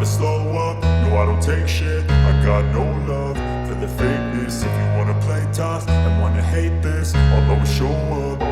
never slow up, no I don't take shit. I got no love for the fakeness. If you wanna play tough and wanna hate this, I'll always show up.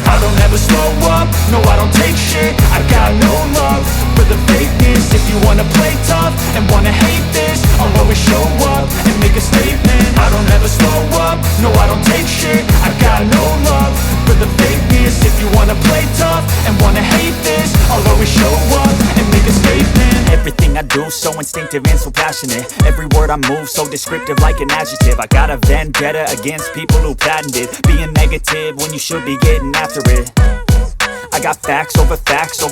I don't ever slow up, no I don't take shit. I got no love for the fakeness. If you wanna play tough and wanna hate this, I'll always show up and make a statement. I don't ever slow up, no I don't take shit. I got no love for the fakeness. If you wanna play tough and wanna hate this, I'll always show up and make a statement. Everything I do so instinctive and so passionate. Every word I move so descriptive like an adjective. I got a vendetta against people who patented being negative when you should be getting after it. I got facts over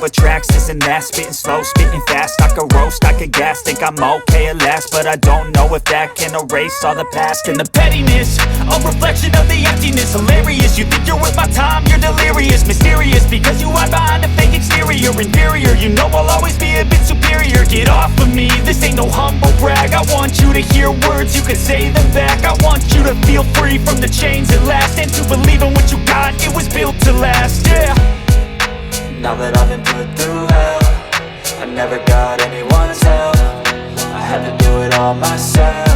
tracks, this and that. Spitting slow, spitting fast. I could roast, I could gas. Think I'm okay at last, but I don't know if that can erase all the past. And the pettiness, a reflection of the emptiness. Hilarious, you think you're worth my time, you're delirious. Mysterious, because you hide behind a fake exterior. Inferior, you know I'll always be a bit superior. Get off of me, this ain't no humble brag. I want you to hear words, you can say them back. I want you to feel free from the chains at last, and to believe in what you got, it was built to last, yeah. Now that I've been put through hell, I never got anyone's help. I had to do it all myself.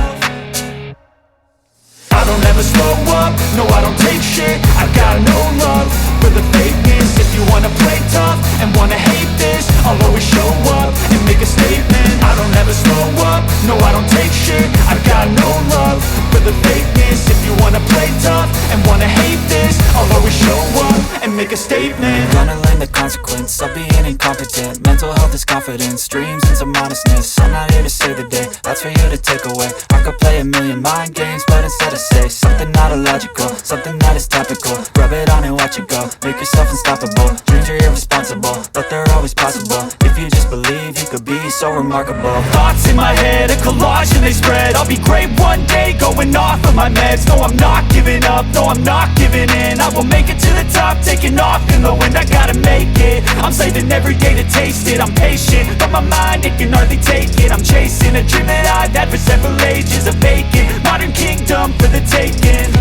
I don't ever slow up, no I don't take shit. I got no love for the fakeness. If you wanna play tough and wanna hate this, I'll always show up and make a statement. I don't ever slow up, no I don't take shit. I got no love for the fakeness. If you wanna play tough and wanna hate this, I'll always show up and make a statement. Gonna learn the consequence of being incompetent. Mental health is confidence, dreams and some honestness. I'm not here to save the day, that's for you to take away. I could play a million mind games, but instead I say something not illogical, something that is topical. Rub it on and watch it go, make yourself unstoppable. Dreams are irresponsible, but they're always possible. If you just believe, you could be so remarkable. Thoughts in my head, a collage and they spread. I'll be great one day, going off of my meds. No, I'm not giving up, no, I'm not giving in. I will make it to the top, taking off in the wind. I gotta make it, I'm saving every day to taste it. I'm patient, but my mind, it can hardly take it. I'm chasing a dream that I've had for several ages. A vacant, modern kingdom for the taking.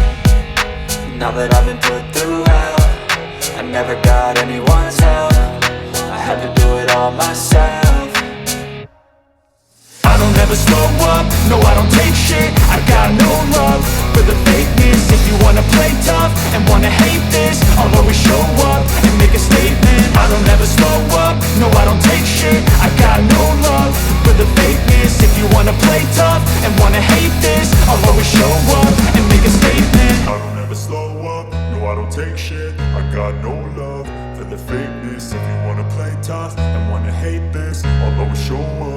Now that I've been put through hell, I never got anyone's help. I had to do it all myself. I don't ever slow up, no I don't take shit. I got no love for the fakeness. If you wanna play tough and wanna hate this, I'll always show up and make a statement. I don't ever slow up, no I don't take shit. I got no love for the fakeness. If you wanna play tough and wanna hate this, I'll always show up and make a statement. I don't ever slow up, no I don't take shit. I got no love for the fakeness. If you wanna play tough and wanna hate this, I'll always show up